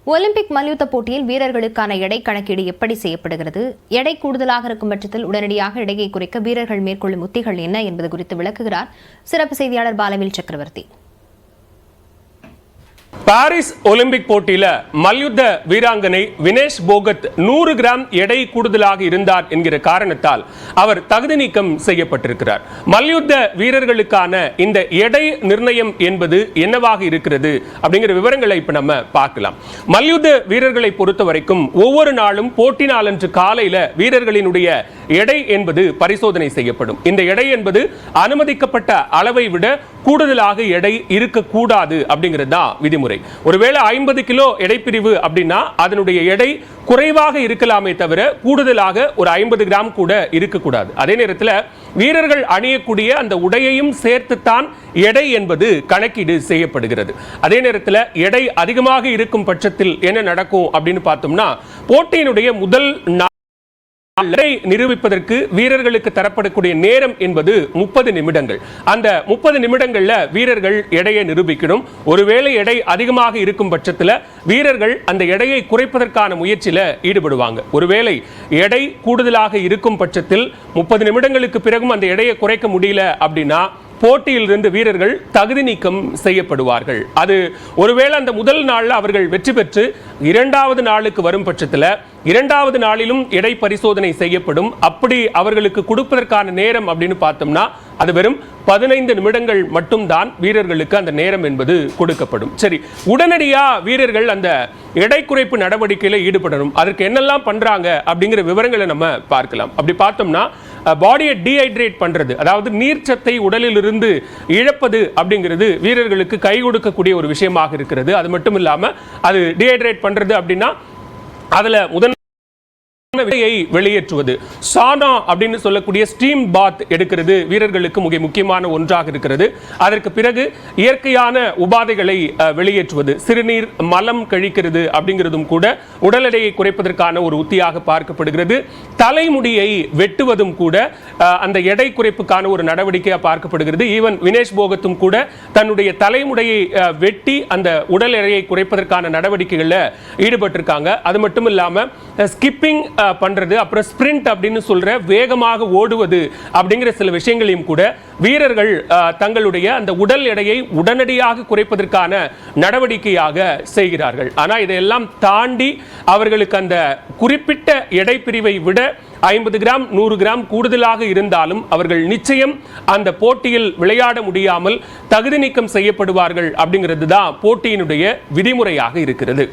Olympic மல்யுத்த போட்டியில் வீரர்களுக்கான எடை கணக்கீடு எப்படி செய்யப்படுகிறது? எடை கூடுதலாக இருக்கும் பட்சத்தில் உடனடியாக எடையை குறைக்க வீரர்கள் மேற்கொள்ளும் உத்திகள் என்ன என்பது குறித்து விளக்குகிறார் சிறப்பு செய்தியாளர் பாலவேல் சக்கரவர்த்தி. பாரிஸ் ஒலிம்பிக் போட்டியில மல்யுத்த வீராங்கனை வினேஷ் போகத் 100 கிராம் எடை கூடுதலாக இருந்தார் என்கிற காரணத்தால் அவர் தகுதி நீக்கம் செய்யப்பட்டிருக்கிறார். மல்யுத்த வீரர்களுக்கான இந்த எடை நிர்ணயம் என்பது என்னவாக இருக்கிறது அப்படிங்கிற விவரங்களை இப்ப நம்ம பார்க்கலாம். மல்யுத்த வீரர்களை பொறுத்த வரைக்கும் ஒவ்வொரு நாளும் போட்டி நாளன்று காலையில வீரர்களினுடைய எடை என்பது பரிசோதனை செய்யப்படும். இந்த எடை என்பது அனுமதிக்கப்பட்ட அளவை விட கூடுதலாக எடை இருக்கக்கூடாது அப்படிங்கிறது தான் விதிமுறை. ஒருவேளை 50 கிலோ எடைப்பிரிவு அப்படின்னா அதனுடைய எடை குறைவாக இருக்கலாமே தவிர கூடுதலாக ஒரு 50 கிராம் கூட இருக்கக்கூடாது. அதே நேரத்தில் வீரர்கள் அணியக்கூடிய அந்த உடையையும் சேர்த்துத்தான் எடை என்பது கணக்கீடு செய்யப்படுகிறது. அதே நேரத்தில் எடை அதிகமாக இருக்கும் பட்சத்தில் என்ன நடக்கும் அப்படின்னு பார்த்தோம்னா, போட்டியினுடைய முதல் நிரூபிப்பதற்கு வீரர்களுக்கு தரப்படக்கூடிய நேரம் என்பது 30 நிமிடங்கள். அந்த 30 நிமிடங்கள்ல வீரர்கள் எடையை நிரூபிக்கணும். ஒருவேளை எடை அதிகமாக இருக்கும் பட்சத்தில் வீரர்கள் அந்த எடையை குறைப்பதற்கான முயற்சியில ஈடுபடுவாங்க. ஒருவேளை எடை கூடுதலாக இருக்கும் பட்சத்தில் 30 நிமிடங்களுக்கு பிறகும் அந்த எடையை குறைக்க முடியல அப்படின்னா போட்டியிலிருந்து வீரர்கள் தகுதி நீக்கம் செய்யப்படுவார்கள். அது ஒருவேளை அந்த முதல் நாளில் அவர்கள் வெற்றி பெற்று இரண்டாவது நாளுக்கு வரும் பட்சத்தில் இரண்டாவது நாளிலும் எடை பரிசோதனை செய்யப்படும். அப்படி அவர்களுக்கு கொடுப்பதற்கான நேரம் அப்படின்னு பார்த்தோம்னா அது வெறும் 15 நிமிடங்கள் மட்டும்தான் வீரர்களுக்கு அந்த நேரம் என்பது கொடுக்கப்படும். சரி, உடனடியா வீரர்கள் அந்த எடை குறைப்பு நடவடிக்கையில் ஈடுபடணும். அதற்கு என்னெல்லாம் பண்றாங்க அப்படிங்கிற விவரங்களை நம்ம பார்க்கலாம். அப்படி பார்த்தோம்னா பாடியை டீஹைட்ரேட் பண்றது, அதாவது நீர்ச்சத்தை உடலில் இருந்து இழப்பது அப்படிங்கிறது வீரர்களுக்கு கை கொடுக்கக்கூடிய ஒரு விஷயமாக இருக்கிறது. அது மட்டும் இல்லாம அது டீஹைட்ரேட் பண்றது அப்படின்னா அதுல வெளியேற்றுவது, சானா அப்படின்னு சொல்லக்கூடிய ஸ்டீம் பாத் எடுக்கிறது வீரர்களுக்கு மிக முக்கியமான ஒன்றாக இருக்கிறது. அதற்கு பிறகு இயற்கையான உபாதைகளை வெளியேற்றுவது, சிறுநீர் மலம் கழிக்கிறது அப்படிங்கிறதும் கூட உடல் எடையை குறைப்பதற்கான ஒரு உத்தியாக பார்க்கப்படுகிறது. தலைமுடியை வெட்டுவதும் கூட அந்த எடை குறைப்புக்கான ஒரு நடவடிக்கையாக பார்க்கப்படுகிறது. ஈவன் வினேஷ் போகத்தும் கூட தன்னுடைய தலைமுடியை வெட்டி அந்த உடல் எடையை குறைப்பதற்கான நடவடிக்கைகளில் ஈடுபட்டிருக்காங்க. அது மட்டும் இல்லாம ஸ்கிப்பிங் பண்றது, அப்புறம் ஸ்பிரிண்ட் அப்படின்னு சொல்ற வேகமாக ஓடுவது அப்படிங்கிற சில விஷயங்களையும் கூட வீரர்கள் தங்களுடைய அந்த உடல் எடையை உடனடியாக குறைப்பதற்கான நடவடிக்கையாக செய்கிறார்கள். ஆனால் இதையெல்லாம் தாண்டி அவர்களுக்கு அந்த குறிப்பிட்ட எடை பிரிவை விட 50 கிராம் 100 கிராம் கூடுதலாக இருந்தாலும் அவர்கள் நிச்சயம் அந்த போட்டியில் விளையாட முடியாமல் தகுதி நீக்கம் செய்யப்படுவார்கள் அப்படிங்கிறது தான் போட்டியினுடைய விதிமுறையாக இருக்கிறது.